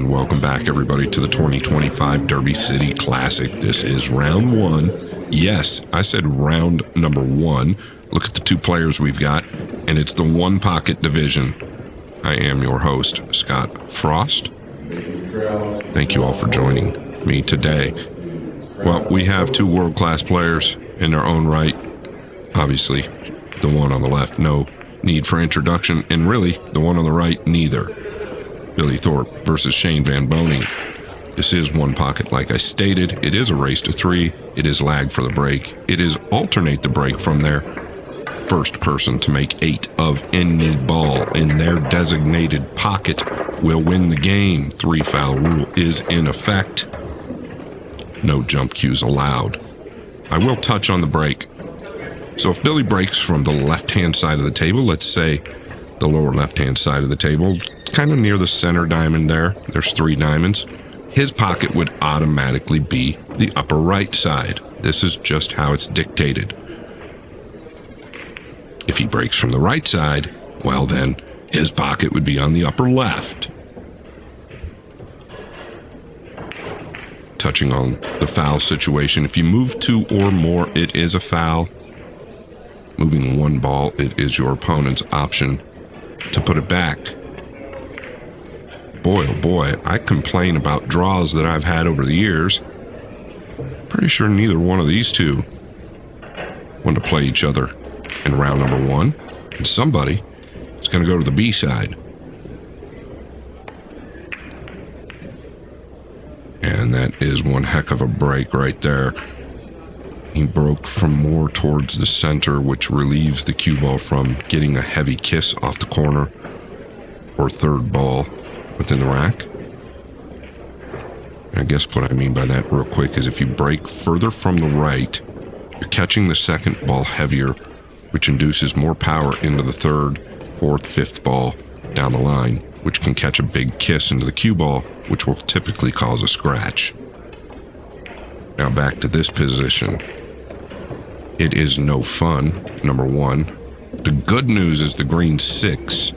And welcome back, everybody, to the 2025 Derby City Classic. This is round one. Yes, I said round number one. Look at the two players we've got, and it's the one pocket division. I am your host, Scott Frost. Thank you all for joining me today. Well, we have two world-class players in their own right. Obviously, the one on the left, no need for introduction, and really, the one on the right, neither. Billy Thorpe versus Shane Van Boening. This is one pocket, like I stated. It is a race to three. It is lag for the break. It is alternate the break from their first person to make 8 of any ball in their designated pocket will win the game. 3-foul rule is in effect. No jump cues allowed. I will touch on the break. So if Billy breaks from the left-hand side of the table, let's say the lower left-hand side of the table, kind of near the center diamond there, there's 3 diamonds, his pocket would automatically be the upper right side. This is just how it's dictated. If he breaks from the right side, well then, his pocket would be on the upper left. Touching on the foul situation, if you move 2 or more, it is a foul. Moving 1 ball, it is your opponent's option to put it back. Boy, oh boy, I complain about draws that I've had over the years. Pretty sure neither one of these two want to play each other in round number 1. And somebody is going to go to the B side. And that is one heck of a break right there. He broke from more towards the center, which relieves the cue ball from getting a heavy kiss off the corner or third ball within the rack. I guess what I mean by that real quick is if you break further from the right, you're catching the second ball heavier, which induces more power into the third, fourth, fifth ball down the line, which can catch a big kiss into the cue ball, which will typically cause a scratch. Now back to this position. It is no fun, number 1. The good news is the green 6.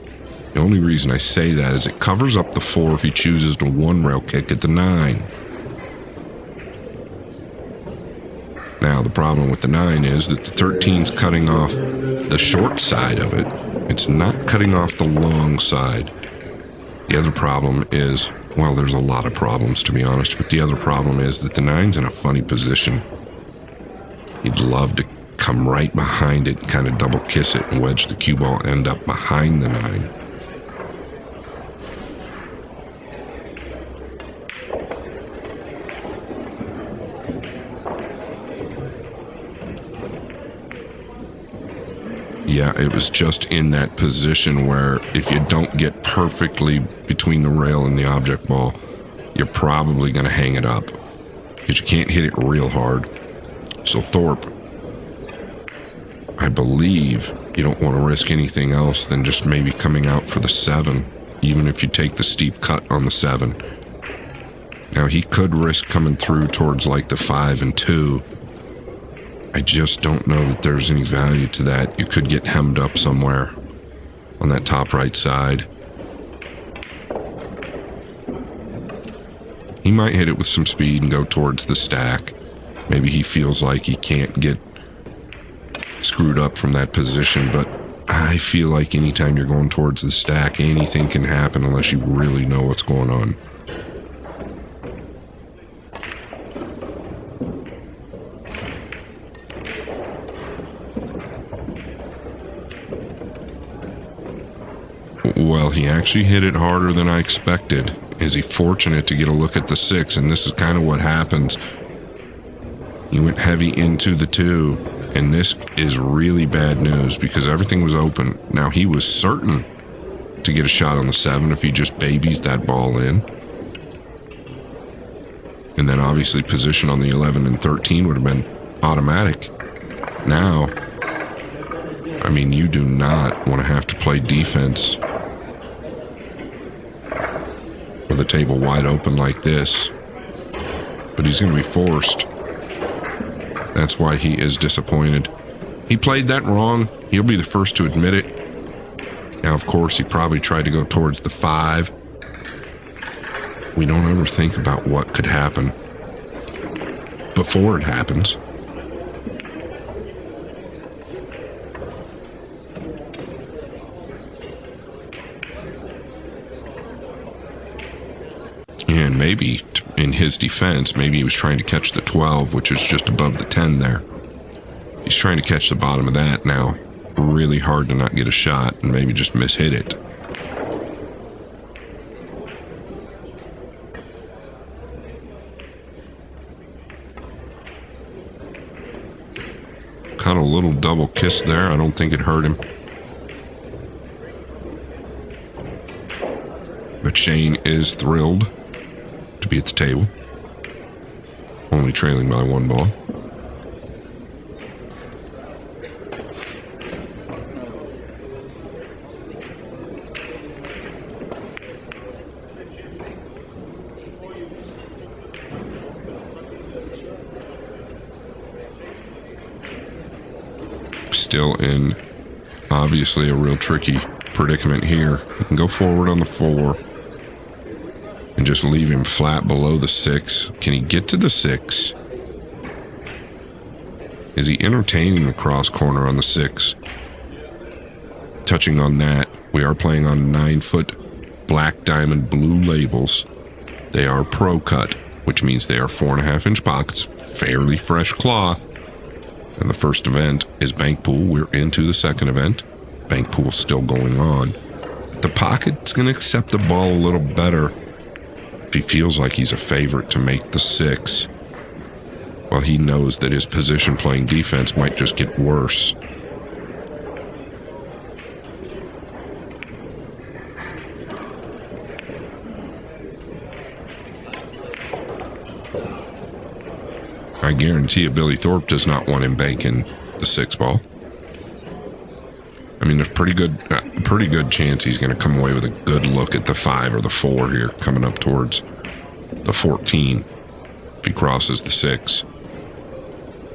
The only reason I say that is it covers up the 4 if he chooses to 1-rail kick at the 9. Now, the problem with the 9 is that the 13's cutting off the short side of it. It's not cutting off the long side. The other problem is, well, there's a lot of problems, to be honest, but the other problem is that the 9's in a funny position. He'd love to come right behind it, kind of double kiss it, and wedge the cue ball end up behind the 9. Yeah, it was just in that position where if you don't get perfectly between the rail and the object ball, you're probably going to hang it up because you can't hit it real hard. So Thorpe, I believe you don't want to risk anything else than just maybe coming out for the 7, even if you take the steep cut on the 7. Now he could risk coming through towards like the 5 and 2. I just don't know that there's any value to that. You could get hemmed up somewhere on that top right side. He might hit it with some speed and go towards the stack. Maybe he feels like he can't get screwed up from that position, but I feel like anytime you're going towards the stack, anything can happen unless you really know what's going on. Well, he actually hit it harder than I expected. Is he fortunate to get a look at the 6? And this is kind of what happens. He went heavy into the 2, and this is really bad news because everything was open. Now, he was certain to get a shot on the 7 if he just babies that ball in. And then obviously position on the 11 and 13 would have been automatic. Now, I mean, you do not want to have to play defense with a table wide open like this, but he's going to be forced. That's why he is disappointed. He played that wrong. He'll be the first to admit it. Now, of course, he probably tried to go towards the 5. We don't ever think about what could happen before it happens. And maybe, in his defense, maybe he was trying to catch the 12, which is just above the 10 there. He's trying to catch the bottom of that now. Really hard to not get a shot and maybe just mishit it. Caught a little double kiss there. I don't think it hurt him. But Shane is thrilled to be at the table. Only trailing by 1 ball. Still in, obviously, a real tricky predicament here. You can go forward on the 4 and just leave him flat below the 6. Can he get to the 6? Is he entertaining the cross corner on the 6? Touching on that, we are playing on 9-foot black diamond blue labels. They are pro cut, which means they are 4.5-inch pockets, fairly fresh cloth. And the first event is bank pool. We're into the second event. Bank pool still going on. But the pocket's going to accept the ball a little better if he feels like he's a favorite to make the 6. Well, he knows that his position playing defense might just get worse. I guarantee you Billy Thorpe does not want him banking the 6 ball. I mean, there's pretty good chance he's going to come away with a good look at the 5 or the 4 here, coming up towards the 14 if he crosses the 6.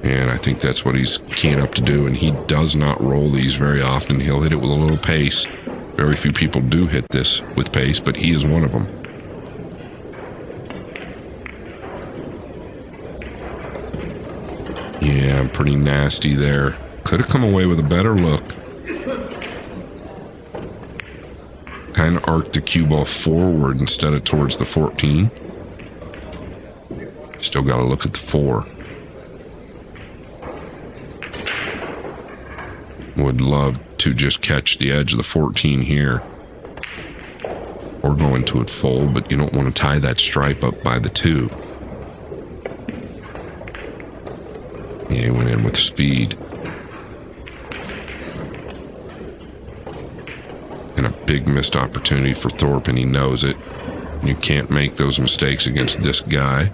And I think that's what he's keying up to do, and he does not roll these very often. He'll hit it with a little pace. Very few people do hit this with pace, but he is one of them. Yeah, pretty nasty there. Could have come away with a better look. Kind of arced the cue ball forward instead of towards the 14. Still got to look at the 4. Would love to just catch the edge of the 14 here. Or go into it full, but you don't want to tie that stripe up by the 2. Yeah, he went in with speed. And a big missed opportunity for Thorpe, and he knows it. You can't make those mistakes against this guy.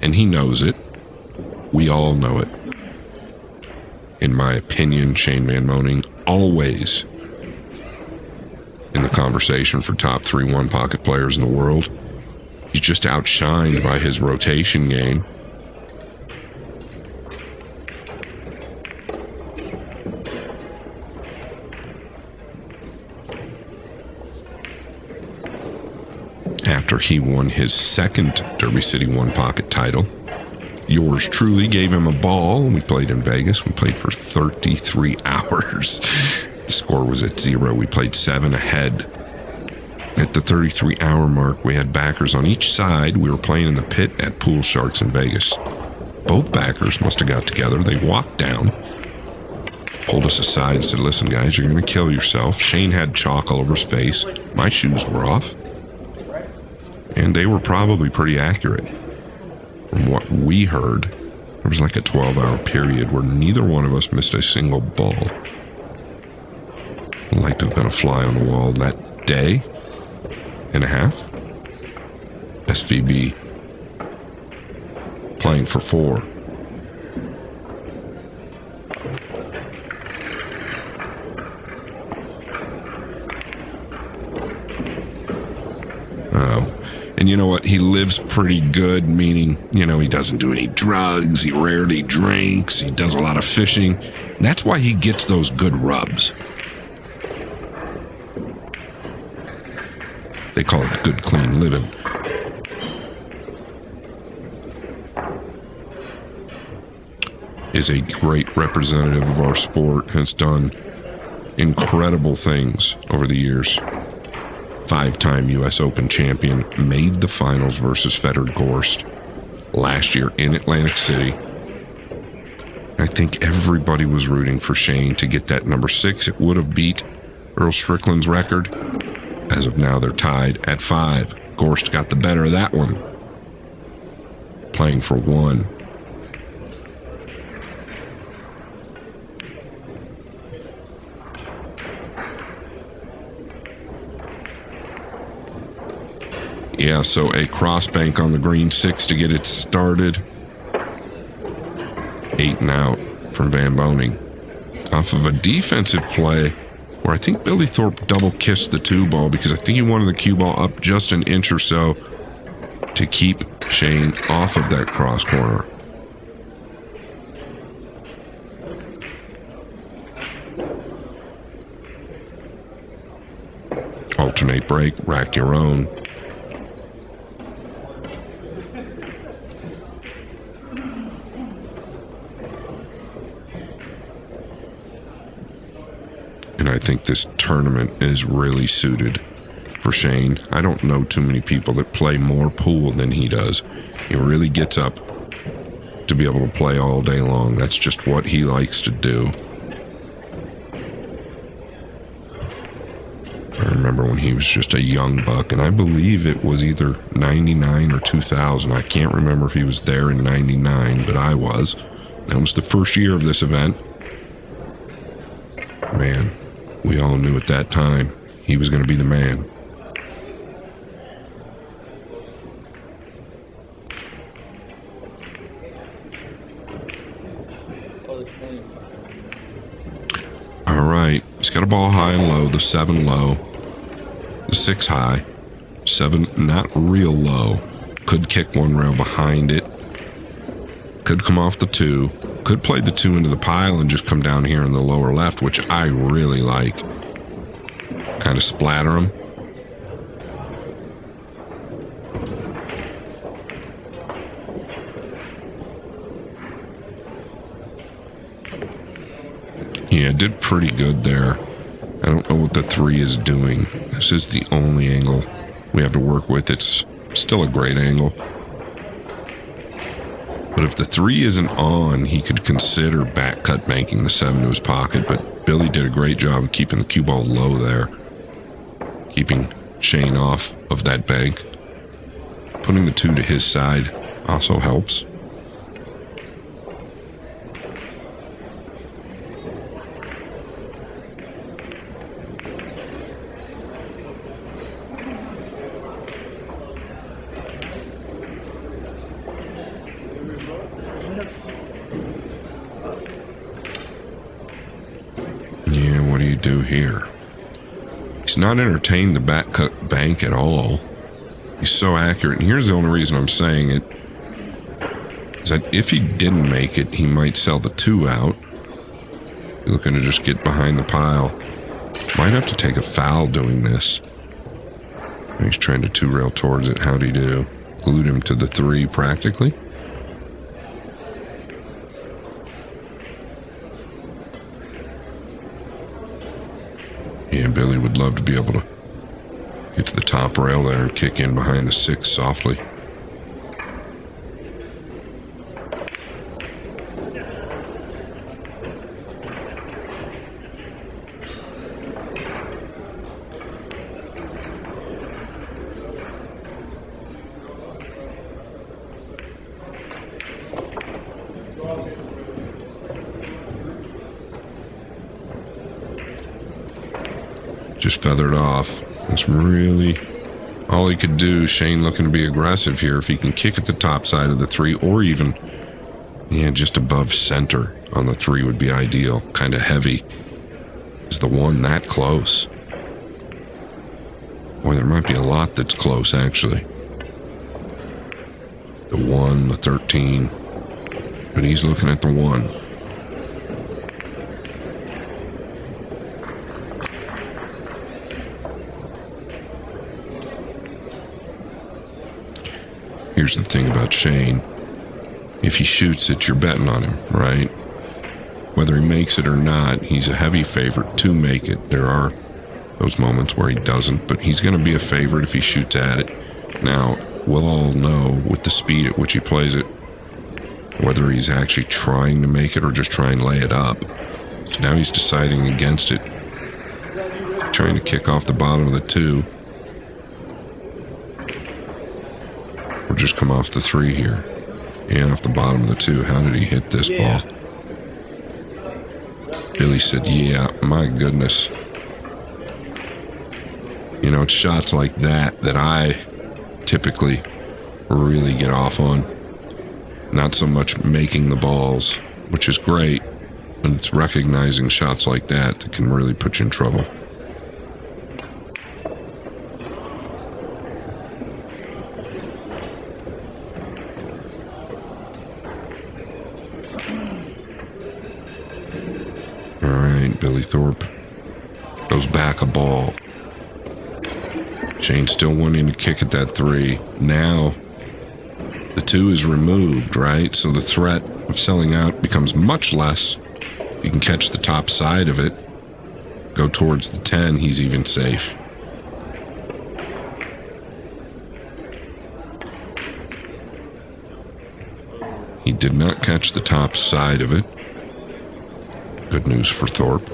And he knows it. We all know it. In my opinion, Shane Van Boening always in the conversation for top 3 one-pocket players in the world. He's just outshined by his rotation game. After he won his second Derby City one-pocket title, yours truly gave him a ball. We played in Vegas. We played for 33 hours. The score was at 0. We played 7 ahead. At the 33-hour mark, we had backers on each side. We were playing in the pit at Pool Sharks in Vegas. Both backers must have got together. They walked down, pulled us aside and said, "Listen, guys, you're going to kill yourself." Shane had chalk all over his face. My shoes were off. And they were probably pretty accurate. From what we heard, there was like a 12-hour period where neither one of us missed a single ball. I'd like to have been a fly on the wall that day and a half. SVB playing for 4. And you know what? He lives pretty good, meaning, he doesn't do any drugs. He rarely drinks. He does a lot of fishing. And that's why he gets those good rubs. They call it good, clean living. is a great representative of our sport, has done incredible things over the years. 5-time U.S. Open champion, made the finals versus Fedor Gorst last year in Atlantic City. I think everybody was rooting for Shane to get that number 6. It would have beat Earl Strickland's record. As of now, they're tied at 5. Gorst got the better of that one, playing for 1. Yeah, so a cross bank on the green, 6 to get it started. 8 and out from Van Boening. Off of a defensive play where I think Billy Thorpe double kissed the 2 ball because I think he wanted the cue ball up just an inch or so to keep Shane off of that cross corner. Alternate break, rack your own. And I think this tournament is really suited for Shane. I don't know too many people that play more pool than he does. He really gets up to be able to play all day long. That's just what he likes to do. I remember when he was just a young buck, and I believe it was either 99 or 2000. I can't remember if he was there in 99, but I was. That was the first year of this event. Man, we all knew at that time he was going to be the man. All right, he's got a ball high and low, the 7 low, the 6 high, 7 not real low. Could kick one rail behind it. Could come off the 2. Could play the 2 into the pile and just come down here in the lower left, which I really like. Kind of splatter him. Yeah, did pretty good there. I don't know what the 3 is doing. This is the only angle we have to work with. It's still a great angle. But if the 3 isn't on, he could consider back cut banking the 7 to his pocket. But Billy did a great job of keeping the cue ball low there. Keeping Shane off of that bank. Putting the 2 to his side also helps. Yeah, what do you do here? He's not entertained the back cut bank at all. He's so accurate. And here's the only reason I'm saying it. Is that if he didn't make it, he might sell the 2 out. He's looking to just get behind the pile. Might have to take a foul doing this. He's trying to 2 rail towards it. How'd he do? Glued him to the 3 practically. Yeah, Billy would love to be able to get to the top rail there and kick in behind the 6 softly. Just feathered off. That's really all he could do. Shane looking to be aggressive here. If he can kick at the top side of the 3 or even, yeah, just above center on the 3 would be ideal. Kind of heavy. Is the 1 that close? Boy, there might be a lot that's close, actually. The 1, the 13. But he's looking at the 1. Here's the thing about Shane. If he shoots it, you're betting on him, right? Whether he makes it or not, he's a heavy favorite to make it. There are those moments where he doesn't, but he's going to be a favorite if he shoots at it. Now, we'll all know with the speed at which he plays it, whether he's actually trying to make it or just try and lay it up. So now he's deciding against it, trying to kick off the bottom of the 2. Or just come off the 3 here. And off the bottom of the 2. How did he hit this ball? Billy said, yeah, my goodness. You know, it's shots like that that I typically really get off on. Not so much making the balls, which is great, but it's recognizing shots like that that can really put you in trouble. All right, Billy Thorpe goes back a ball. Shane still wanting to kick at that 3. Now, the 2 is removed, right? So the threat of selling out becomes much less. You can catch the top side of it, go towards the 10, he's even safe. He did not catch the top side of it. Good news for Thorpe.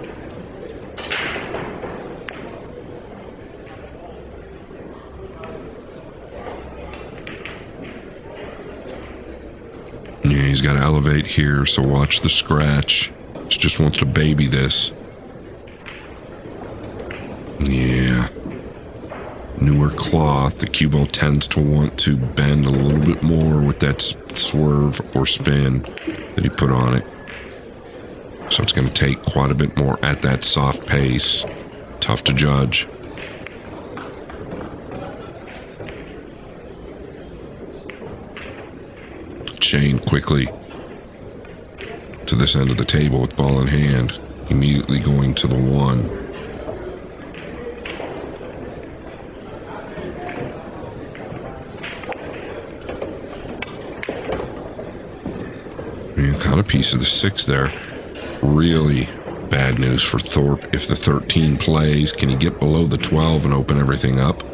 Yeah, he's got to elevate here, so watch the scratch. He just wants to baby this. Yeah. Newer cloth. The cue ball tends to want to bend a little bit more with that swerve or spin that he put on it. So it's going to take quite a bit more at that soft pace. Tough to judge. Shane quickly to this end of the table with ball in hand, immediately going to the 1. You caught a piece of the 6 there. Really bad news for Thorpe. If the 13 plays, can he get below the 12 and open everything up?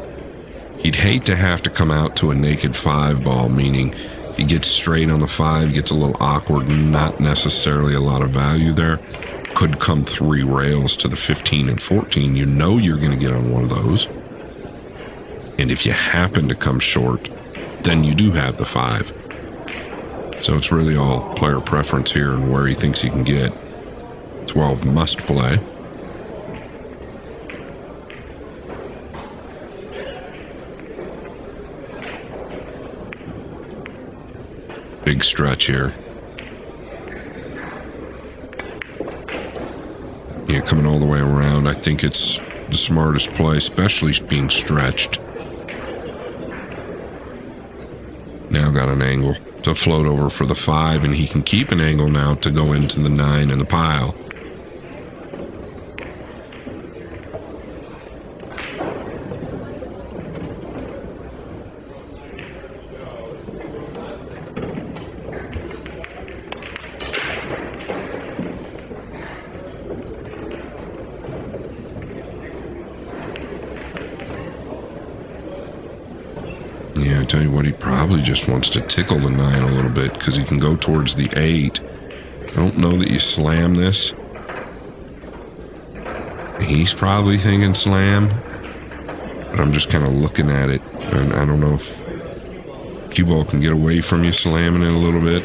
He'd hate to have to come out to a naked 5 ball, meaning if he gets straight on the 5, gets a little awkward, not necessarily a lot of value there. Could come 3 rails to the 15 and 14. You know you're going to get on one of those. And if you happen to come short, then you do have the 5. So it's really all player preference here and where he thinks he can get. 12 must play. Big stretch here. Yeah, coming all the way around. I think it's the smartest play, especially being stretched. Now got an angle to float over for the 5, and he can keep an angle now to go into the 9 in the pile. Yeah, I tell you what, he probably just wants to tickle the 9 a little bit because he can go towards the 8. I don't know that you slam this. He's probably thinking slam, but I'm just kind of looking at it, and I don't know if cue ball can get away from you slamming it a little bit.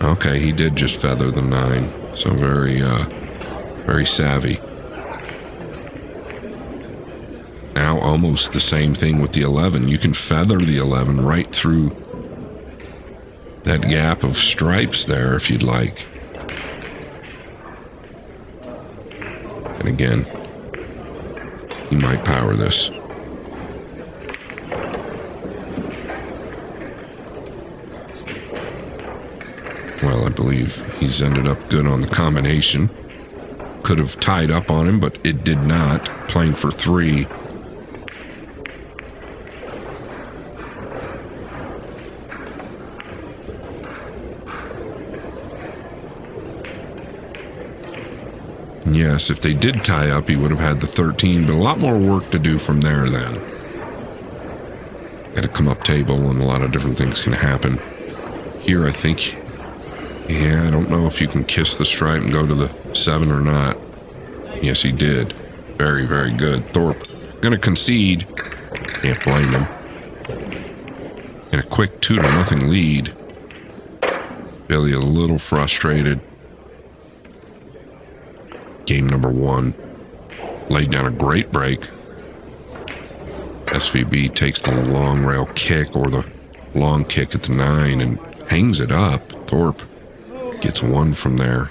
Okay, he did just feather the 9, so very savvy. Now almost the same thing with the 11. You can feather the 11 right through that gap of stripes there if you'd like. And again, he might power this. Well, I believe he's ended up good on the combination. Could have tied up on him, but it did not. Playing for 3. Yes, if they did tie up, he would have had the 13, but a lot more work to do from there then. Got to come up table, and a lot of different things can happen. Here, I think, yeah, I don't know if you can kiss the stripe and go to the 7 or not. Yes, he did. Very, very good. Thorpe gonna concede. Can't blame him. In a quick 2-0 lead. Billy a little frustrated. Game number 1. Laid down a great break. SVB takes the long rail kick or the long kick at the 9 and hangs it up. Thorpe gets 1 from there.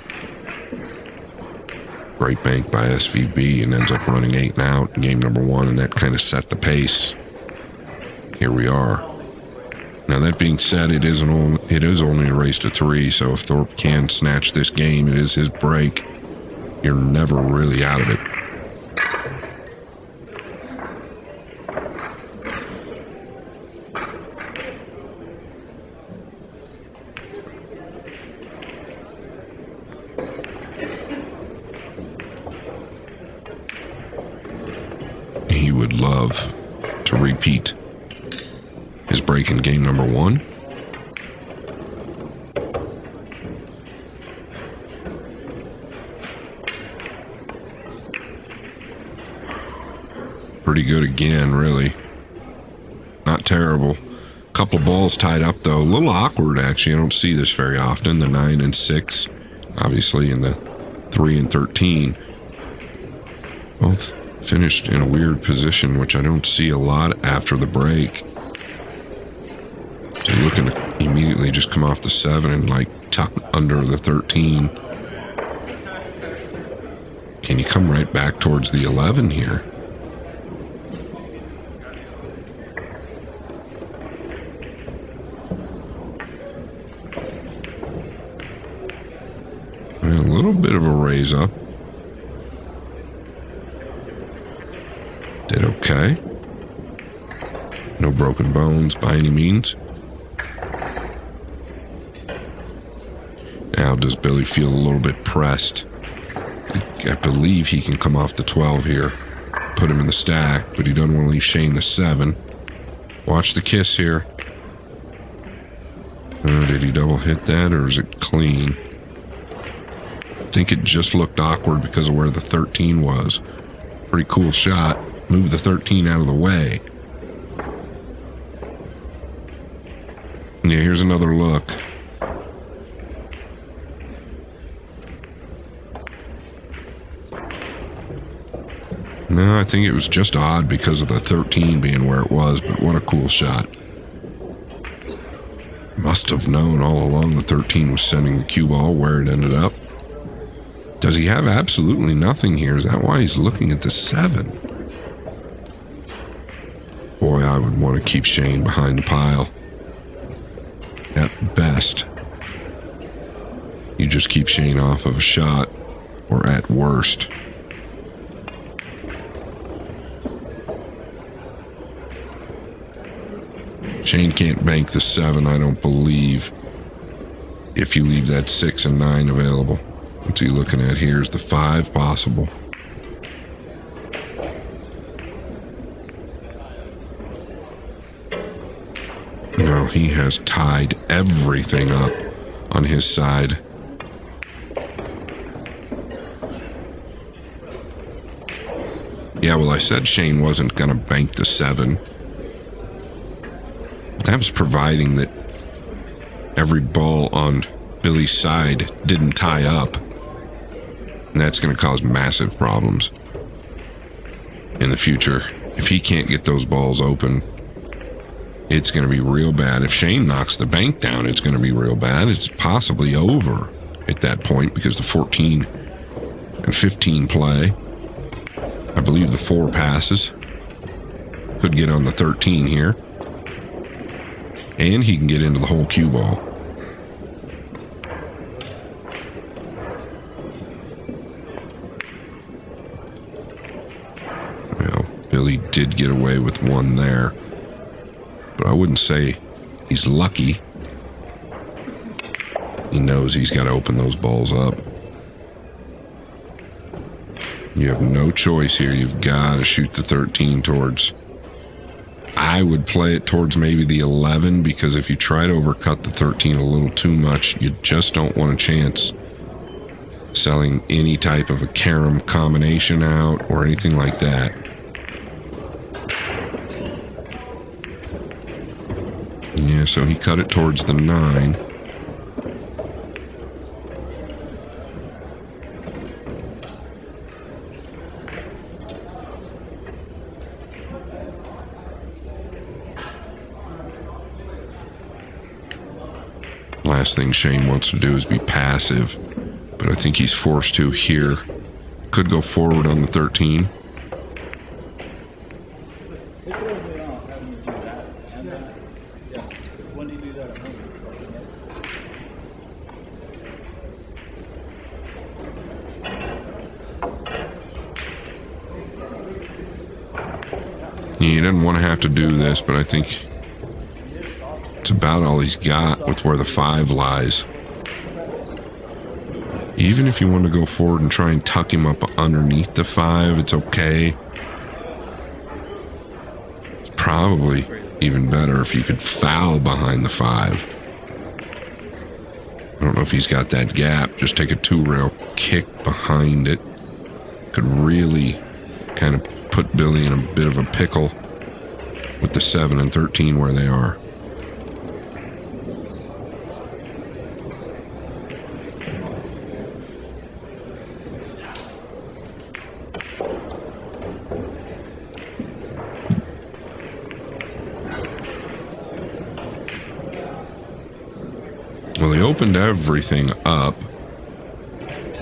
Great bank by SVB and ends up running 8 and out in game number 1, and that kind of set the pace. Here we are. Now, that being said, it is only a race to 3, so if Thorpe can snatch this game, it is his break. You're never really out of it. He would love to repeat his break in game number 1. Pretty good again, really. Not terrible. Couple balls tied up, though. A little awkward, actually. I don't see this very often. The 9 and 6, obviously, and the 3 and 13. Both finished in a weird position, which I don't see a lot after the break. So you're looking to immediately just come off the 7 and, like, tuck under the 13. Can you come right back towards the 11 here? A little bit of a raise up. Did okay. No broken bones by any means. Now does Billy feel a little bit pressed? I believe he can come off the 12 here. Put him in the stack, but he doesn't want to leave Shane the 7. Watch the kiss here. Did he double hit that, or is it clean? I think it just looked awkward because of where the 13 was. Pretty cool shot. Move the 13 out of the way. Yeah, here's another look. No, I think it was just odd because of the 13 being where it was, but what a cool shot. Must have known all along the 13 was sending the cue ball where it ended up. Does he have absolutely nothing here? Is that why he's looking at the 7? Boy, I would want to keep Shane behind the pile. At best, you just keep Shane off of a shot, or at worst. Shane can't bank the 7, I don't believe, if you leave that 6 and 9 available. What's he looking at here? Is the 5 possible? No, he has tied everything up on his side. Yeah, well, I said Shane wasn't going to bank the 7. That was providing that every ball on Billy's side didn't tie up. And that's going to cause massive problems in the future. If he can't get those balls open, it's going to be real bad. If Shane knocks the bank down, it's going to be real bad. It's possibly over at that point because the 14 and 15 play. I believe the 4 passes. Could get on the 13 here. And he can get into the whole cue ball. Well, Billy did get away with 1 there. But I wouldn't say he's lucky. He knows he's got to open those balls up. You have no choice here. You've got to shoot the 13 towards. I would play it towards maybe the 11, because if you try to overcut the 13 a little too much, you just don't want a chance selling any type of a carom combination out or anything like that. Yeah, so he cut it towards the 9. Last thing Shane wants to do is be passive, but I think he's forced to here. Could go forward on the 13. He doesn't want to have to do this, but I think it's about all he's got with where the 5 lies. Even if you want to go forward and try and tuck him up underneath the 5, it's okay. It's probably even better if you could foul behind the 5. I don't know if he's got that gap. Just take a 2-rail kick behind it. Could really kind of put Billy in a bit of a pickle with the 7 and 13 where they are. Well, he opened everything up.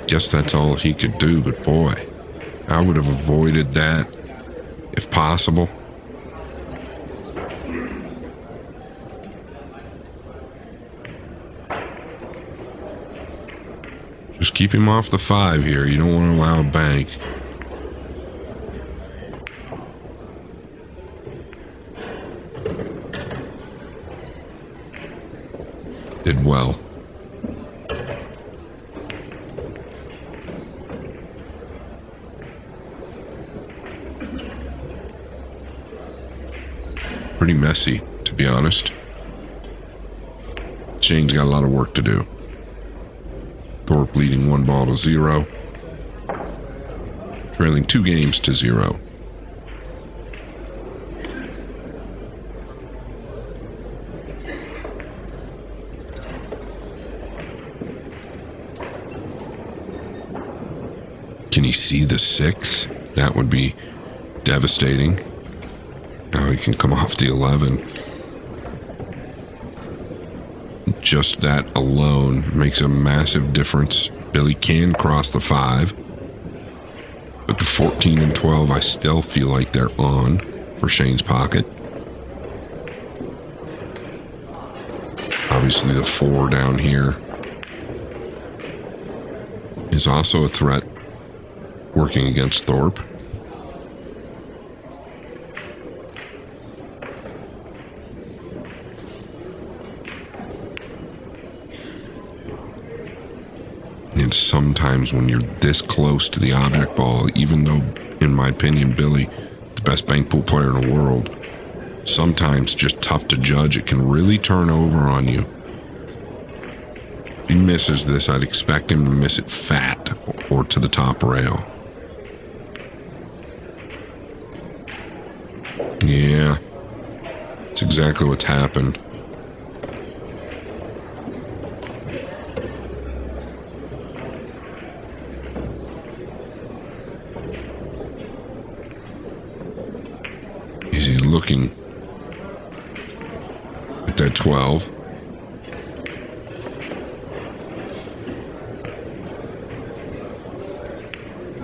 Guess that's all he could do, but boy, I would have avoided that if possible. Just keep him off the 5 here. You don't want to allow a bank. Did well. Pretty messy, to be honest. Shane's got a lot of work to do. Thorpe leading 1-0, trailing 2 games to 0. Can he see the 6? That would be devastating. Now he can come off the 11. Just that alone makes a massive difference. Billy can cross the 5. But the 14 and 12, I still feel like they're on for Shane's pocket. Obviously the 4 down here is also a threat working against Thorpe. And sometimes when you're this close to the object ball, even though, in my opinion, Billy, the best bank pool player in the world, sometimes just tough to judge. It can really turn over on you. If he misses this, I'd expect him to miss it fat or to the top rail. Yeah, that's exactly what's happened. Is he looking at that 12?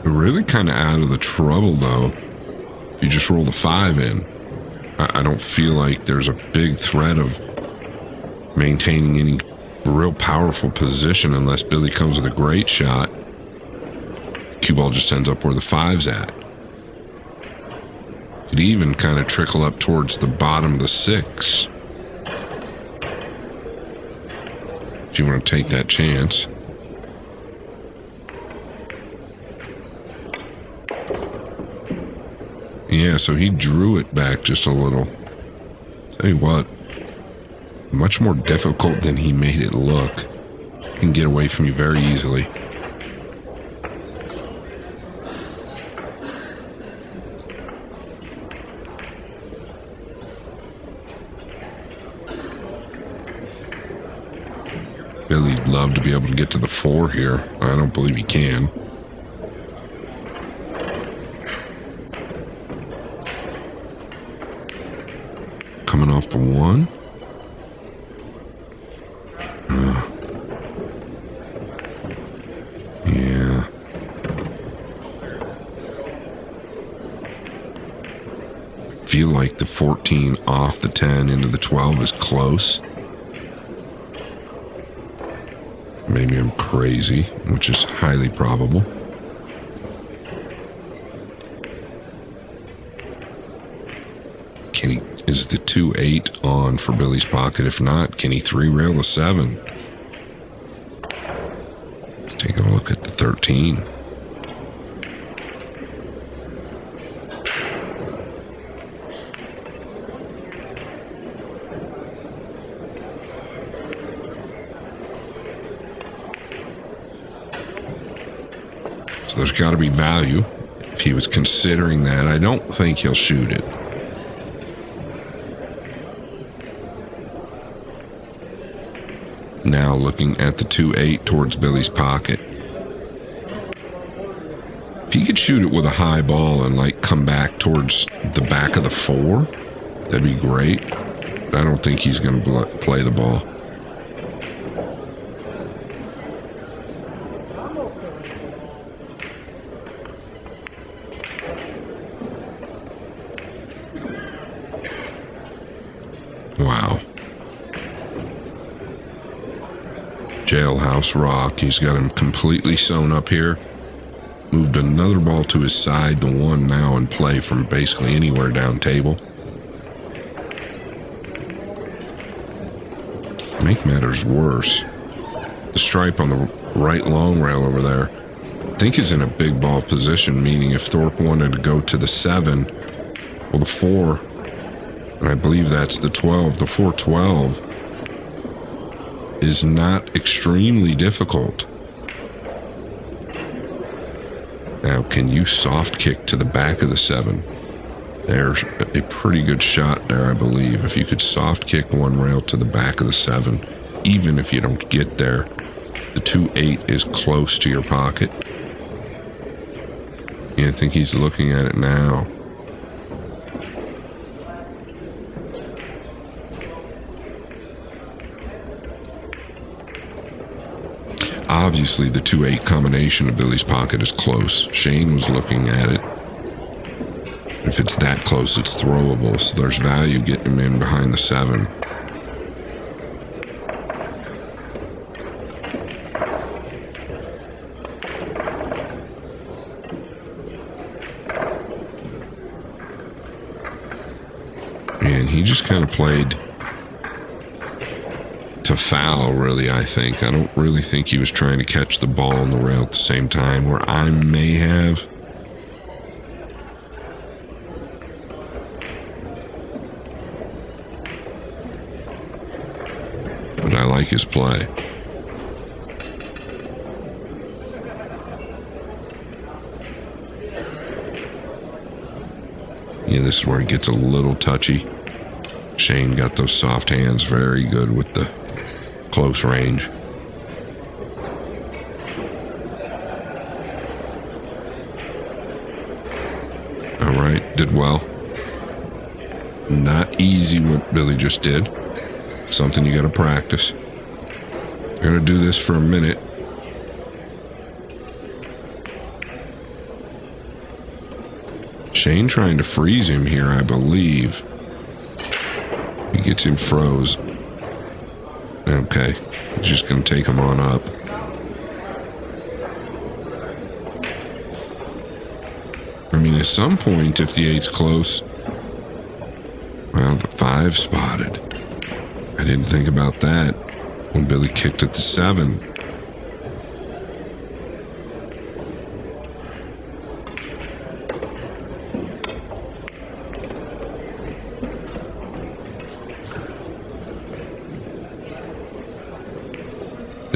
We're really kind of out of the trouble, though. You just roll the 5 in. I don't feel like there's a big threat of maintaining any real powerful position unless Billy comes with a great shot. Cue ball just ends up where the 5's at. Could even kind of trickle up towards the bottom of the 6. If you want to take that chance. Yeah, so he drew it back just a little. Tell you what, much more difficult than he made it look. He can get away from you very easily. Billy'd love to be able to get to the 4 here. I don't believe he can. Coming off the 1. Yeah. Feel like the 14 off the 10 into the 12 is close. Maybe I'm crazy, which is highly probable. Is the 2-8 on for Billy's pocket? If not, can he 3-rail the 7? Taking a look at the 13. So there's got to be value. If he was considering that, I don't think he'll shoot it. Now looking at the 2-8 towards Billy's pocket. If he could shoot it with a high ball and like come back towards the back of the 4, that'd be great. But I don't think he's going to play the ball. Wow. Jailhouse rock. He's got him completely sewn up here. Moved another ball to his side. The 1 now in play from basically anywhere down table. Make matters worse, the stripe on the right long rail over there, I think is in a big ball position, meaning if Thorpe wanted to go to the 7, well, the 4, and I believe that's the 12, the 4-12 is not extremely difficult. Now, can you soft kick to the back of the 7? There's a pretty good shot there, I believe. If you could soft kick 1 rail to the back of the 7, even if you don't get there, the 2-8 is close to your pocket. Yeah, I think he's looking at it now. Obviously, the 2-8 combination of Billy's pocket is close. Shane was looking at it. If it's that close, it's throwable, so there's value getting him in behind the 7. And he just kind of played to foul, really, I think. I don't really think he was trying to catch the ball on the rail at the same time, where I may have. But I like his play. Yeah, this is where it gets a little touchy. Shane got those soft hands very good with the close range. All right, did well. Not easy what Billy just did. Something you got to practice. You're going to do this for a minute. Shane trying to freeze him here, I believe. He gets him froze. Okay, he's just going to take him on up. I mean, at some point, if the 8's close, well, the 5 spotted. I didn't think about that when Billy kicked at the 7.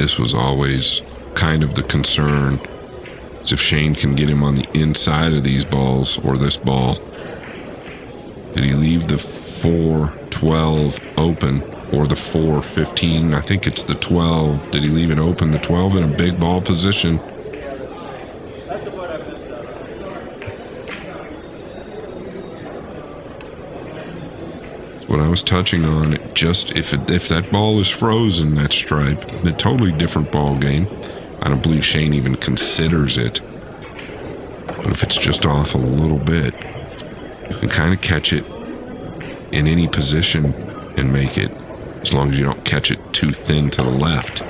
This was always kind of the concern. Is if Shane can get him on the inside of these balls or this ball. Did he leave the 4-12 open or the 4-15? I think it's the 12. Did he leave it open? The 12 in a big ball position. What I was touching on, just if that ball is frozen, that stripe, a totally different ball game. I don't believe Shane even considers it. But if it's just off a little bit, you can kind of catch it in any position and make it, as long as you don't catch it too thin to the left.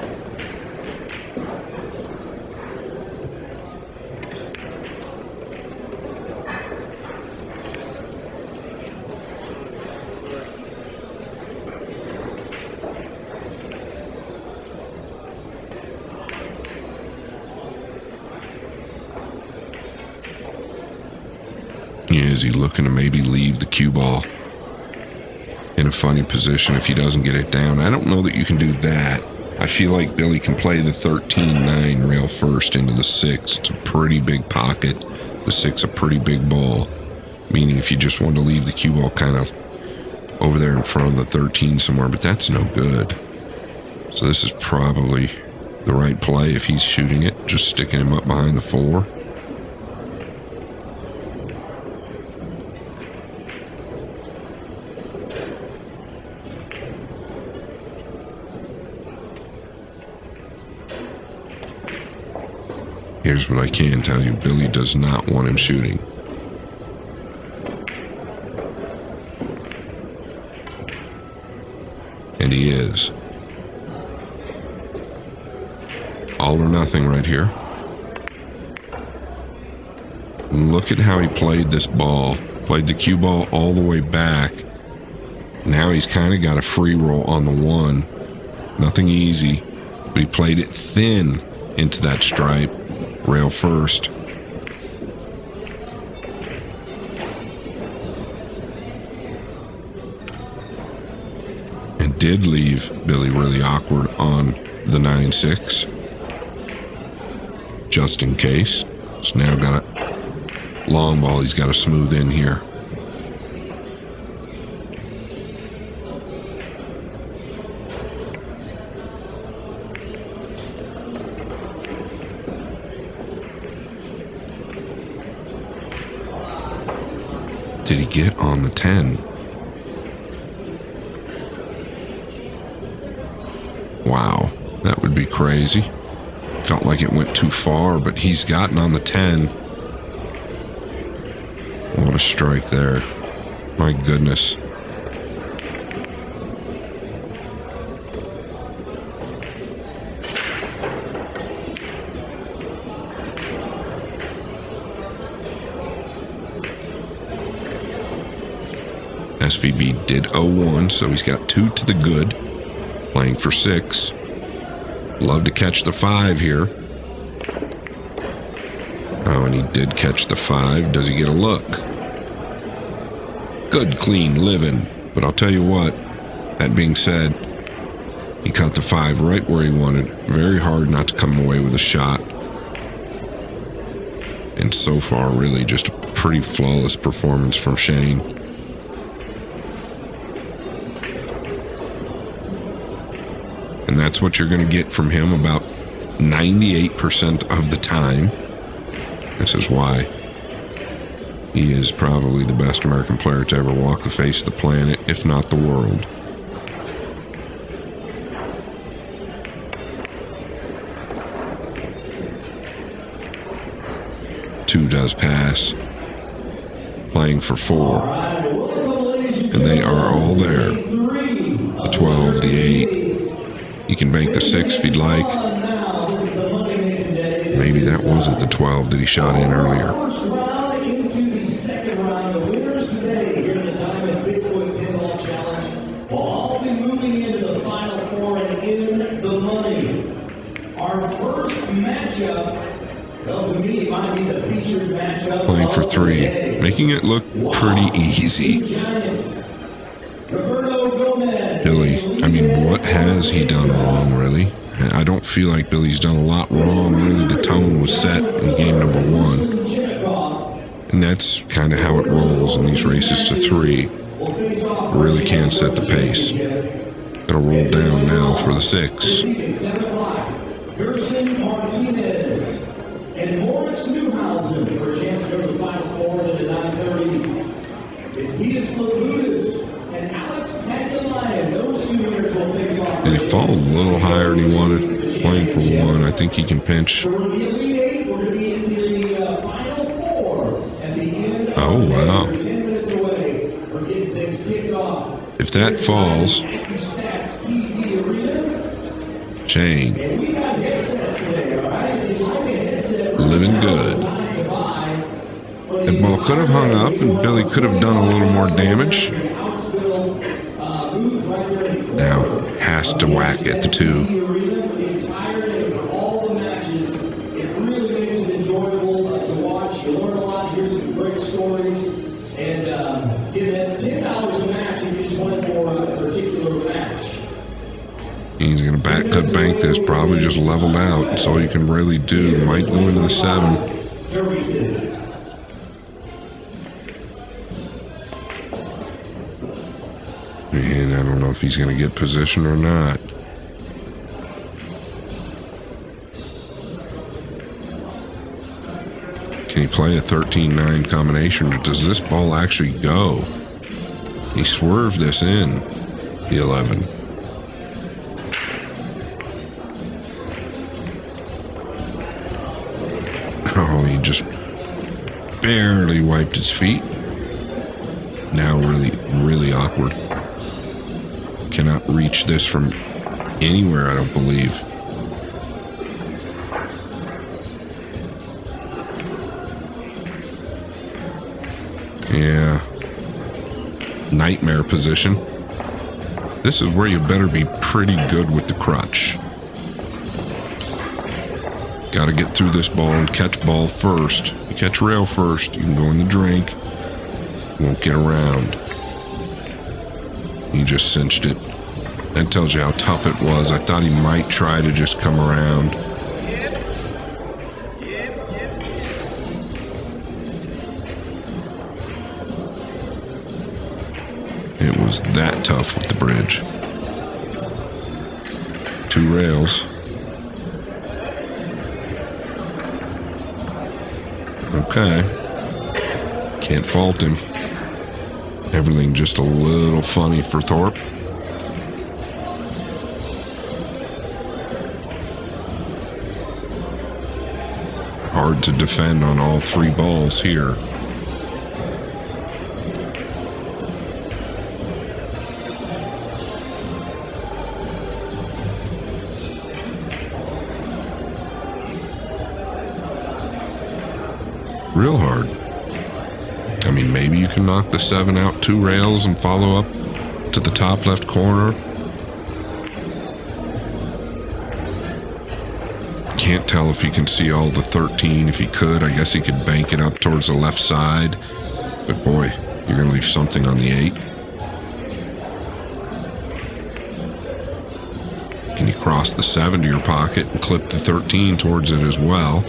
Is he looking to maybe leave the cue ball in a funny position if he doesn't get it down? I don't know that you can do that. I feel like Billy can play the 13-9 rail first into the 6. It's a pretty big pocket. The 6 a pretty big ball, meaning if you just want to leave the cue ball kind of over there in front of the 13 somewhere, but that's no good. So this is probably the right play if he's shooting it, just sticking him up behind the 4. Here's what I can tell you. Billy does not want him shooting. And he is. All or nothing right here. Look at how he played this ball. Played the cue ball all the way back. Now he's kind of got a free roll on the 1. Nothing easy. But he played it thin into that stripe. Rail first. And did leave Billy really awkward on the 9-6. Just in case. So now got a long ball he's got to smooth in here. Did he get on the 10? Wow, that would be crazy. Felt like it went too far, but he's gotten on the 10. What a strike there. My goodness. SVB did 0-1, so he's got 2 to the good, playing for 6. Love to catch the 5 here. Oh, and he did catch the 5. Does he get a look? Good, clean living. But I'll tell you what, that being said, he caught the 5 right where he wanted. Very hard not to come away with a shot. And so far, really just a pretty flawless performance from Shane. And that's what you're going to get from him about 98% of the time. This is why he is probably the best American player to ever walk the face of the planet, if not the world. Two does pass. Playing for 4. And they are all there. The 12, the 8. You can bank the 6 if you'd like. Maybe that wasn't the 12 that he shot in earlier. Playing for 3, making it look pretty easy. Billy, I mean, what has he done wrong, really? I don't feel like Billy's done a lot wrong. Really, the tone was set in game number 1. And that's kind of how it rolls in these races to 3. Really can set the pace. Gonna roll down now for the 6. Did he fall a little higher than he wanted? Playing for 1. I think he can pinch. Oh, wow. If that falls, Shane, living good. That ball could have hung up and Billy could have done a little more damage. Now has to whack at the 2. He's going to could bank this, probably just leveled out. That's all you can really do. Might go into the 7. And I don't know if he's going to get position or not. Can he play a 13-9 combination, or does this ball actually go? He swerved this in, the 11. Oh, he just barely wiped his feet. Now really, really awkward. Cannot reach this from anywhere, I don't believe. Yeah. Nightmare position. This is where you better be pretty good with the crutch. Got to get through this ball and catch ball first. You catch rail first, you can go in the drink. Won't get around. He just cinched it. That tells you how tough it was. I thought he might try to just come around. It was that tough with the bridge. 2 rails. Okay. Can't fault him. Everything just a little funny for Thorpe. Hard to defend on all 3 balls here. Real hard. I mean, maybe you can knock the 7 out 2 rails and follow up to the top left corner. Can't tell if he can see all the 13. If he could, I guess he could bank it up towards the left side. But boy, you're going to leave something on the 8. Can you cross the 7 to your pocket and clip the 13 towards it as well?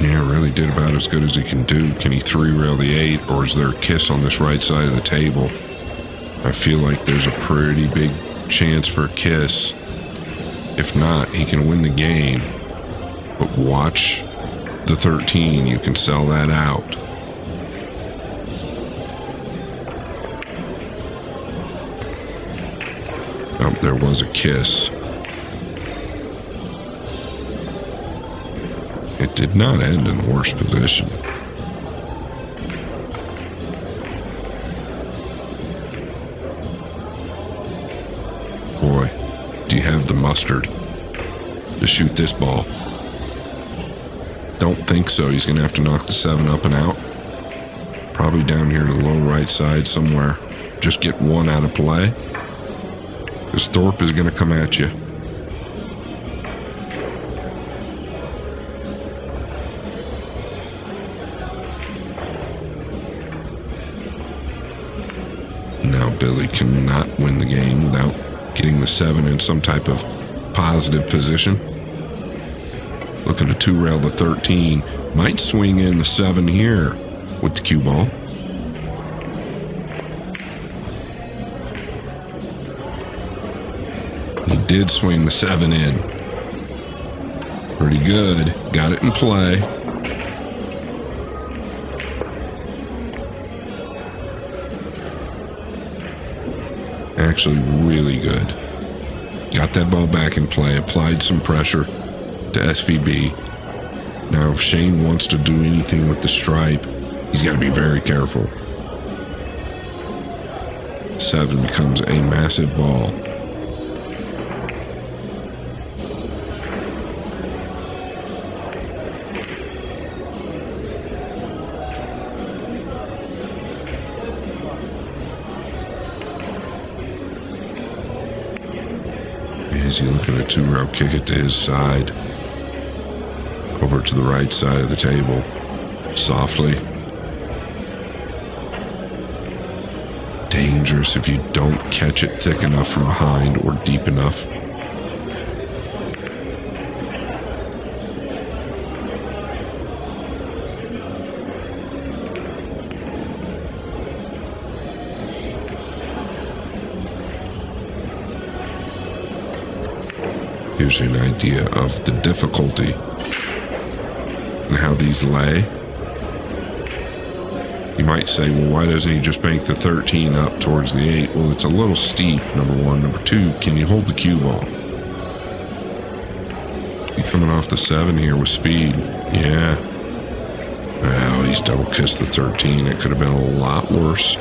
Yeah, really did about as good as he can do. Can he 3-rail the 8, or is there a kiss on this right side of the table? I feel like there's a pretty big chance for a kiss. If not, he can win the game. But watch the 13, you can sell that out. Oh, there was a kiss. It did not end in the worst position. Boy, do you have the mustard to shoot this ball? Don't think so. He's going to have to knock the 7 up and out. Probably down here to the low right side somewhere. Just get one out of play. Because Thorpe is going to come at you. Now Billy cannot win the game without getting the 7 in some type of positive position. Looking to 2-rail the 13. Might swing in the 7 here with the cue ball. He did swing the 7 in. Pretty good. Got it in play. Actually really good. Got that ball back in play, applied some pressure to SVB. Now if Shane wants to do anything with the stripe, he's got to be very careful. 7 becomes a massive ball. Is he looking at 2-rail, kick it to his side? Over to the right side of the table. Softly. Dangerous if you don't catch it thick enough from behind or deep enough. Gives you an idea of the difficulty and how these lay. You might say, well, why doesn't he just bank the 13 up towards the 8? Well, it's a little steep, number 1. Number 2, can you hold the cue ball? You're coming off the 7 here with speed. Yeah. Well, he's double kissed the 13. It could have been a lot worse.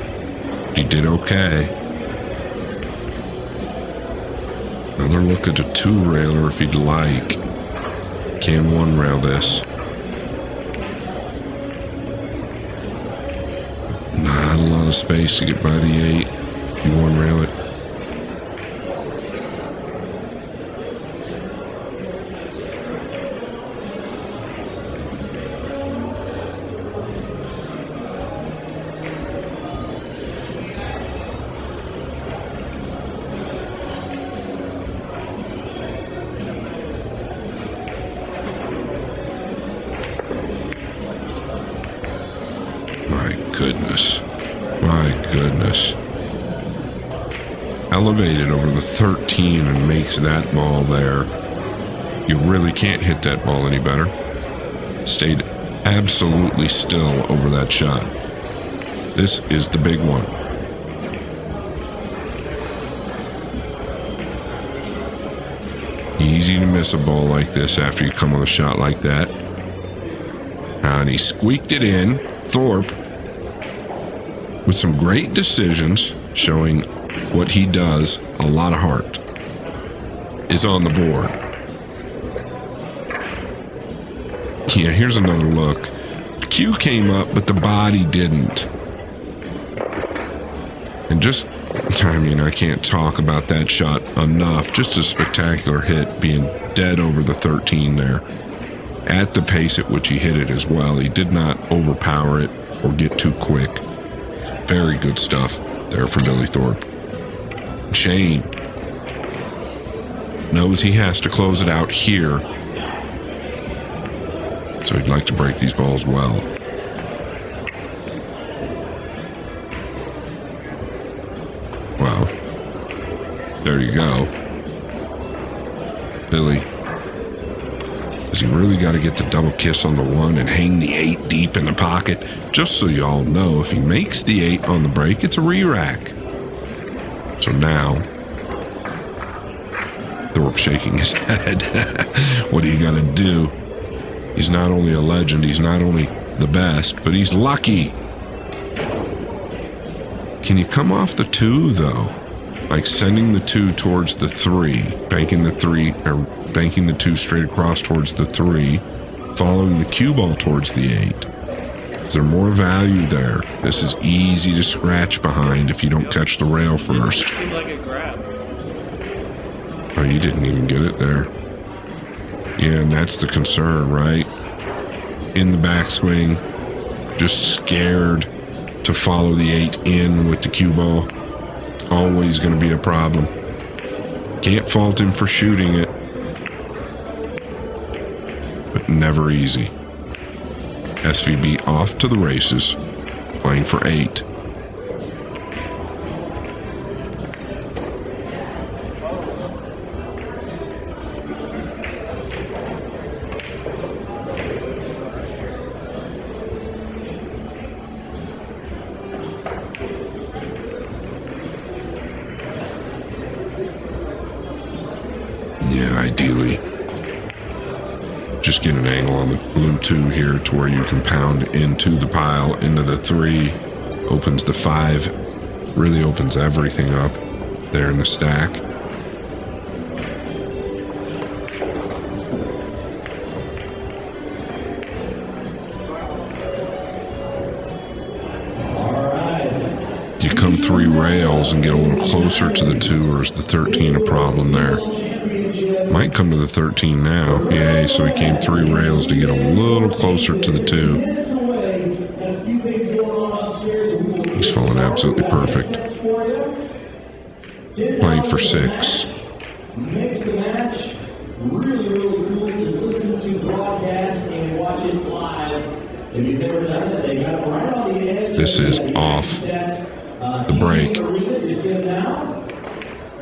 He did okay. Another look at a 2-railer if he'd like. Can 1-rail this? Not a lot of space to get by the 8 if you 1-rail it. My goodness. Elevated over the 13 and makes that ball there. You really can't hit that ball any better. Stayed absolutely still over that shot. This is the big one. Easy to miss a ball like this after you come with a shot like that. And he squeaked it in. Thorpe, with some great decisions, showing what he does, a lot of heart, is on the board. Yeah, here's another look. The cue came up, but the body didn't. And just, I mean, I can't talk about that shot enough. Just a spectacular hit, being dead over the 13 there. At the pace at which he hit it as well. He did not overpower it or get too quick. Very good stuff there for Billy Thorpe. Shane knows he has to close it out here. So he'd like to break these balls well. Well, there you go. Billy, does he really got to get the double kiss on the 1 and hang the 8 deep in the pocket? Just so you all know, if he makes the 8 on the break, it's a re-rack. So now, Thorpe shaking his head. What do you got to do? He's not only a legend, he's not only the best, but he's lucky. Can you come off the 2, though? Like sending the 2 towards the 3, banking the 3, or banking the 2 straight across towards the 3, following the cue ball towards the 8. Is there more value there? This is easy to scratch behind if you don't catch the rail first. Like a grab. Oh, you didn't even get it there. Yeah, and that's the concern, right? In the backswing, just scared to follow the 8 in with the cue ball. Always going to be a problem. Can't fault him for shooting it, but never easy. SVB off to the races, playing for 8. Yeah, ideally, just get an angle on the blue 2 here to where you can pound into the pile, into the 3, opens the 5, really opens everything up there in the stack. You come 3 rails and get a little closer to the 2, or is the 13 a problem there? Might come to the 13 now. Yay, so he came 3 rails to get a little closer to the 2. He's falling absolutely perfect. Playing for 6. Makes the match really, really cool to listen to broadcast and watch it live. If you've never done it, they got it right on the edge. This is off the break.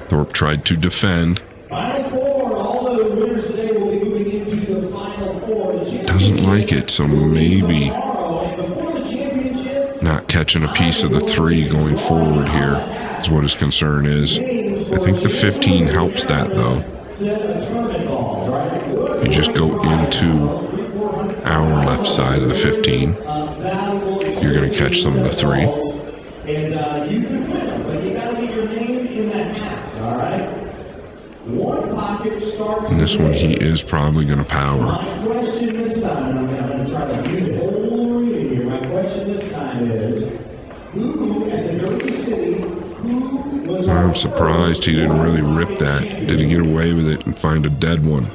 Thorpe tried to defend. Final 4. All the winners today will be moving into the final 4. Doesn't like it, so maybe not catching a piece of the 3 going forward here is what his concern is. I think the 15 helps that, though. You just go into our left side of the 15. You're going to catch some of the 3. And you can win them, but you got to get your name in that hat, all right? One pocket starts. And this one he is probably going to power. My question this time, and I'm going to try to do the whole reading here. My question this time is, who at the Derby City, who was... I'm surprised he didn't really rip that. Did he get away with it and find a dead one?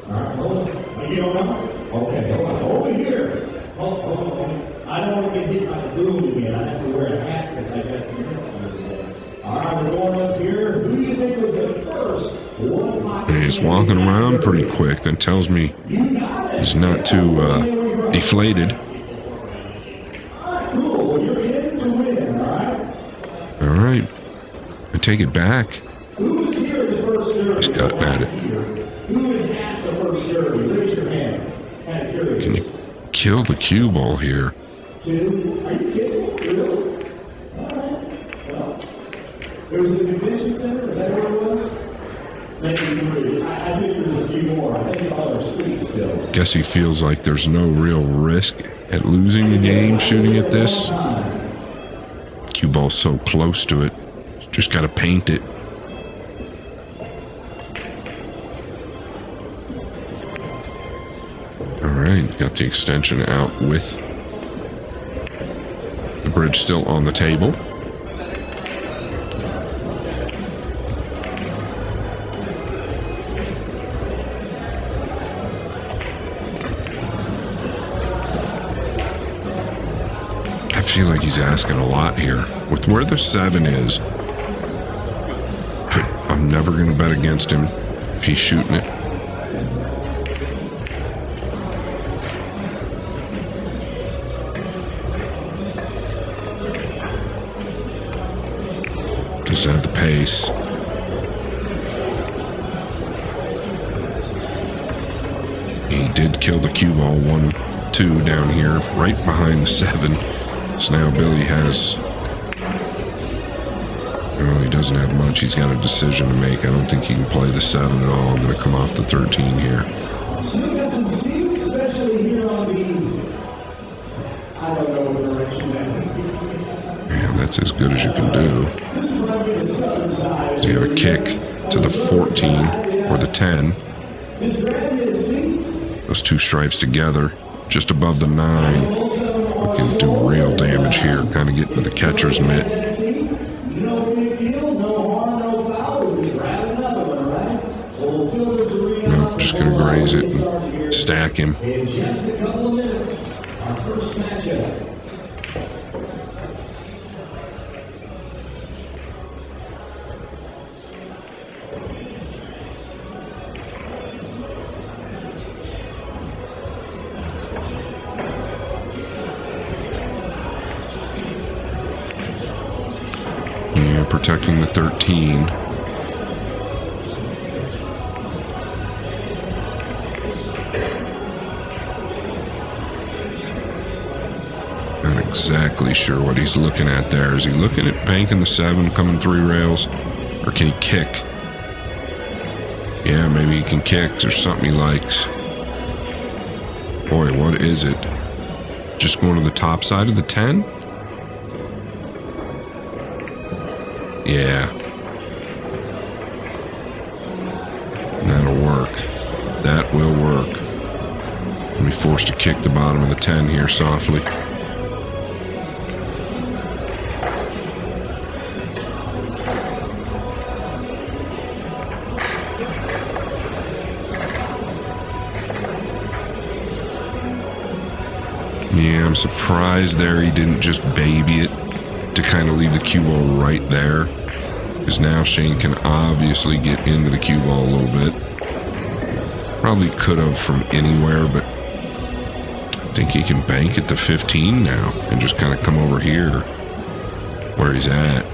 All right, hold on. You don't know? Okay, hold on. Over here. Hold on. I don't want to get hit by the boom again. I have to wear a hat because I got the minutes. All right, we're going up here. Who do you think was the first one pocket? He's walking around pretty quick. That tells me he's not too deflated. All right, cool. Well, you're in to win, all right? All right. I take it back. Who was here in the first derby? He's cutting at it. Who was at the first derby? Raise your hand. Kind of curious. Can you kill the cue ball here? 2. Are you kidding? Really? All right. Well, it was at the convention center. Is that where it was? Maybe 3. I think there's a few more. I think y'all are asleep still. Guess he feels like there's no real risk at losing the game shooting at this. Cue ball's so close to it. Just got to paint it. All right, got the extension out with the bridge still on the table. I feel like he's asking a lot here. With where the 7 is, I'm never going to bet against him if he's shooting it. Doesn't have the pace. He did kill the cue ball 1-2 down here, right behind the 7. So now Billy has... Well, he doesn't have much. He's got a decision to make. I don't think he can play the 7 at all. I'm going to come off the 13 here. So we got some seats, especially here on the... I don't know what direction that would be. Man, that's as good as you can do. So you have a kick to the 14 or the 10. Those 2 stripes together, just above the 9. We can do real damage here, kind of get to the catcher's mitt. No big deal, no harm, no foul. We'll just grab another one, right? So we'll fill this arena. Nope, just going to graze it and stack him. In just a couple of minutes, our first matchup. Yeah, protecting the 13. Not exactly sure what he's looking at there. Is he looking at banking the 7, coming 3 rails? Or can he kick? Yeah, maybe he can kick. There's something he likes. Boy, what is it? Just going to the top side of the 10? Yeah. That'll work. That will work. I'll be forced to kick the bottom of the 10 here softly. Yeah, I'm surprised there he didn't just baby it to kind of leave the cue ball right there. Because now Shane can obviously get into the cue ball a little bit. Probably could have from anywhere, but I think he can bank at the 15 now and just kind of come over here where he's at.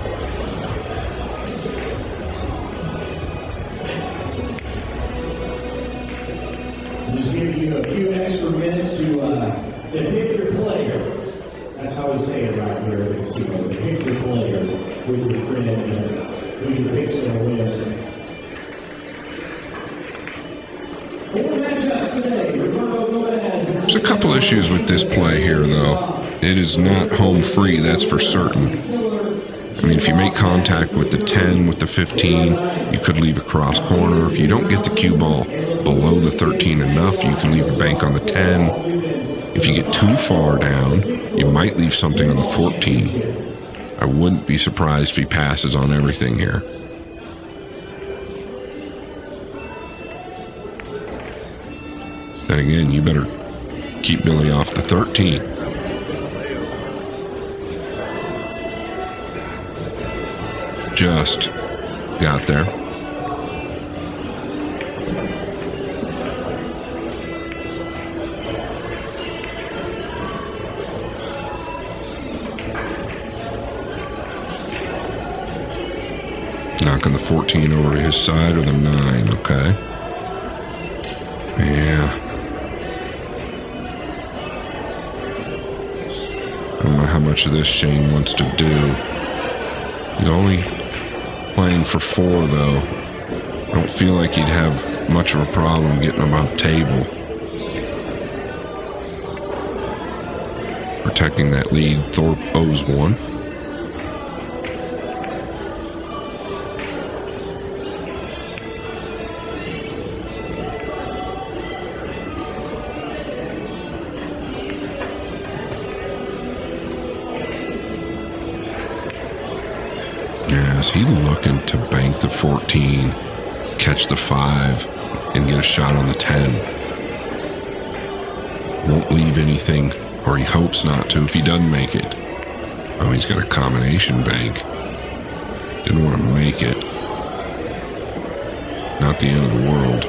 I'm just giving you a few extra minutes to pick your player. That's how we say it right here at the casino. To pick your player with your friend. Who you think's going to win? 4 matchups today. There's a couple issues with this play here, though. It is not home free, that's for certain. I mean, if you make contact with the 10, with the 15, you could leave a cross corner. If you don't get the cue ball below the 13 enough, you can leave a bank on the 10. If you get too far down, you might leave something on the 14. I wouldn't be surprised if he passes on everything here. Then again, you better keep Billy off the 13. Just got there. Knocking the 14 over to his side or the 9, okay. Yeah. I don't know how much of this Shane wants to do. He's only playing for 4, though. I don't feel like he'd have much of a problem getting him up table. Protecting that lead, Thorpe owes 1. Yeah, is he looking to bank the 14, catch the 5, and get a shot on the 10? Won't leave anything, or he hopes not to if he doesn't make it. Oh, he's got a combination bank. Didn't want to make it. Not the end of the world.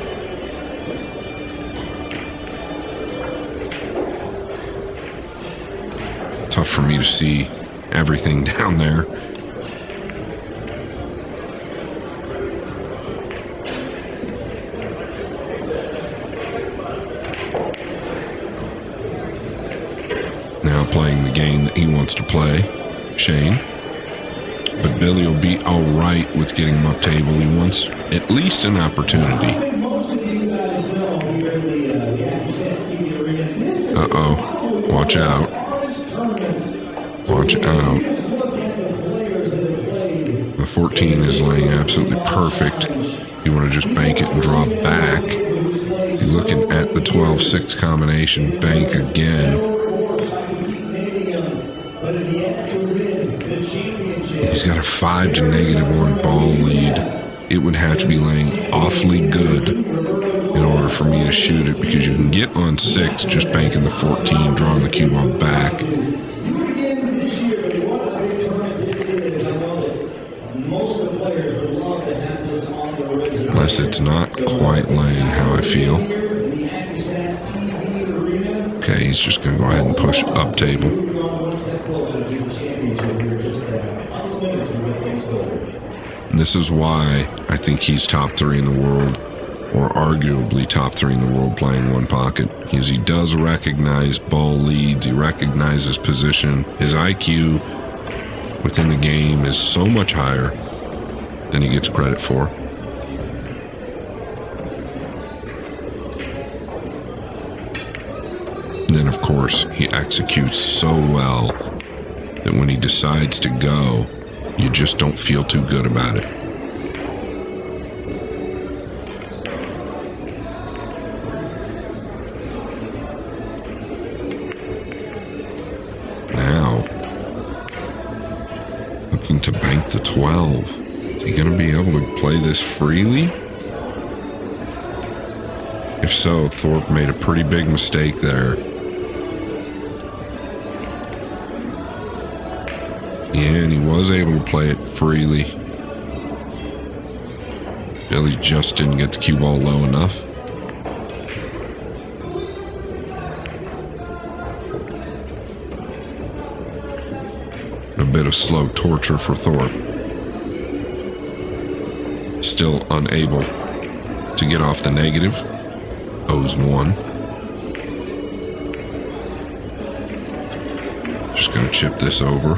Tough for me to see everything down there. Now playing the game that he wants to play, Shane. But Billy will be all right with getting him up table. He wants at least an opportunity. Uh-oh. Watch out. Watch out. The 14 is laying absolutely perfect. You want to just bank it and draw back. You're looking at the 12-6 combination, bank again. He's got a 5 to -1 ball lead. It would have to be laying awfully good in order for me to shoot it, because you can get on 6 just banking the 14, drawing the cue ball back. Unless it's not quite laying how I feel. Okay, he's just going to go ahead and push up table. And this is why I think he's top 3 in the world, or arguably top 3 in the world playing one pocket, because he does recognize ball leads, he recognizes position. His IQ within the game is so much higher than he gets credit for. Then, of course, he executes so well that when he decides to go, you just don't feel too good about it. Now, looking to bank the 12. Is he going to be able to play this freely? If so, Thorpe made a pretty big mistake there. Yeah, and he was able to play it freely. Billy just didn't get the cue ball low enough. A bit of slow torture for Thorpe. Still unable to get off the negative. Owes 1. Just going to chip this over.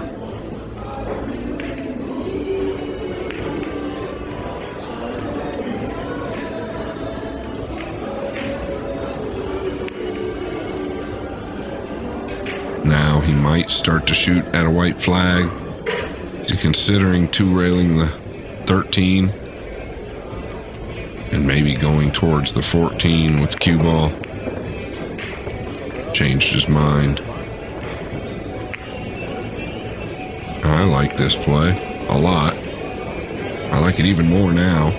Now he might start to shoot at a white flag. Is he considering two-railing the 13 and maybe going towards the 14 with the cue ball? Changed his mind. I like this play a lot. I like it even more now.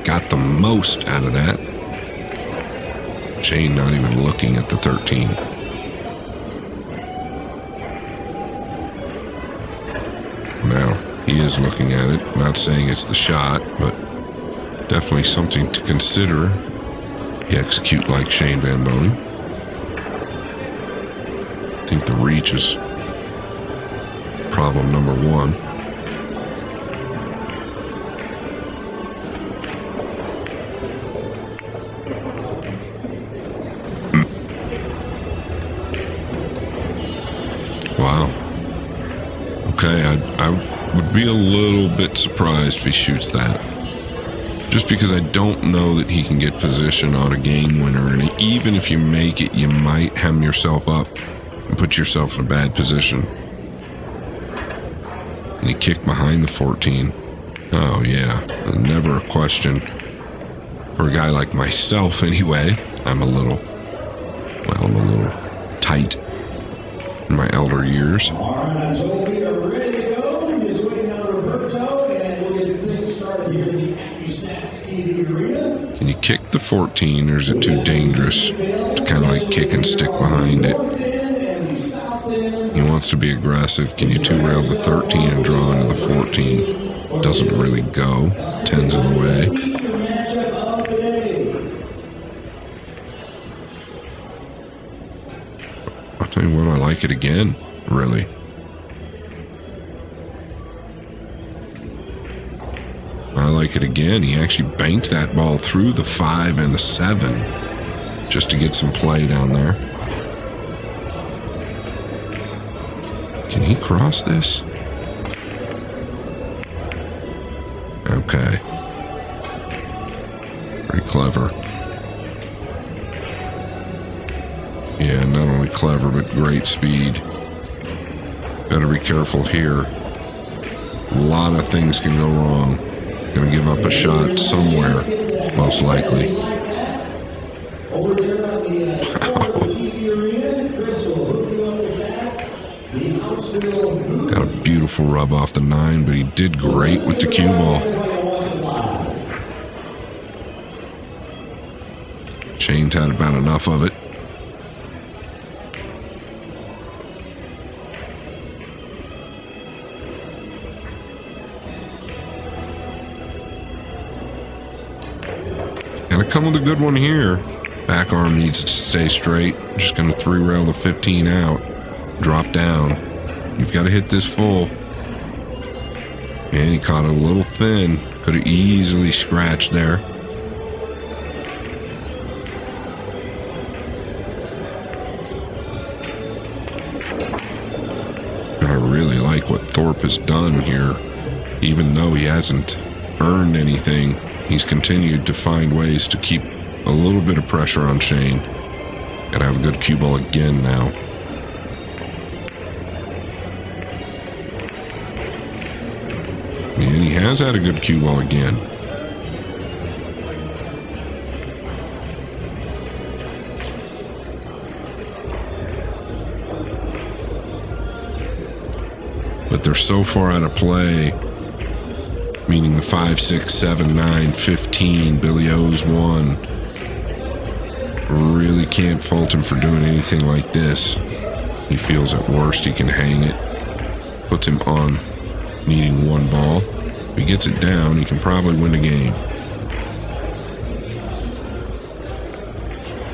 Got the most out of that. Shane not even looking at the 13. Now, he is looking at it. Not saying it's the shot, but definitely something to consider. You execute like Shane Van Boening. I think the reach is problem number 1. Wow. Okay, I would be a little bit surprised if he shoots that. Just because I don't know that he can get position on a game winner, and even if you make it, you might hem yourself up and put yourself in a bad position. And he kicked behind the 14. Oh yeah, never a question. For a guy like myself anyway, I'm a little tight in my elder years. All right, so we are ready to go. Just waiting on Roberto, and we'll get things started here in the AccuStats TV arena. Can you kick the 14, or is it too dangerous to kind of like kick and stick behind it? He wants to be aggressive. Can you two-rail the 13 and draw into the 14? Doesn't really go. 10's in the way. I'll tell you what, I like it again, really. I like it again. He actually banked that ball through the 5 and the 7 just to get some play down there. Can he cross this? Okay. Pretty clever. Yeah, not only clever, but great speed. Gotta be careful here. A lot of things can go wrong. Gonna give up a shot somewhere, most likely. Over there on the TV arena, Chris will hook you up with that. The Got a beautiful rub off the 9, but he did great with the cue ball. Shane's had about enough of it. Gonna come with a good one here. Back arm needs to stay straight. Just gonna 3-rail the 15 out. Drop down. You've got to hit this full. And he caught it a little thin. Could have easily scratched there. I really like what Thorpe has done here. Even though he hasn't earned anything, he's continued to find ways to keep a little bit of pressure on Shane. Gotta have a good cue ball again now. And he has had a good cue ball again. But they're so far out of play, meaning the 5, 6, 7, 9, 15, Billy O's 1. Really can't fault him for doing anything like this. He feels at worst he can hang it. Puts him on needing 1 ball. If he gets it down, he can probably win the game.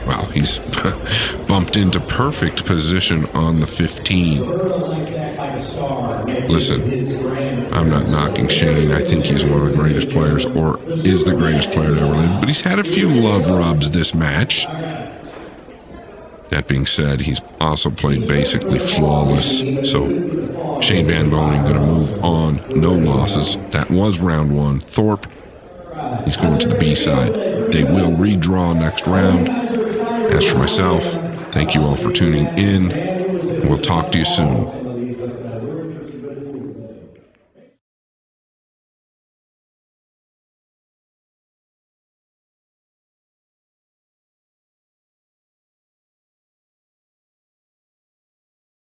Wow, he's bumped into perfect position on the 15. Listen, I'm not knocking Shane. I think he's one of the greatest players, or is the greatest player to ever live, but he's had a few love rubs this match. That being said, he's also played basically flawless, so Shane Van Boening going to move on, no losses. That was round 1. Thorpe, he's going to the B side. They will redraw next round. As for myself, thank you all for tuning in, and we'll talk to you soon.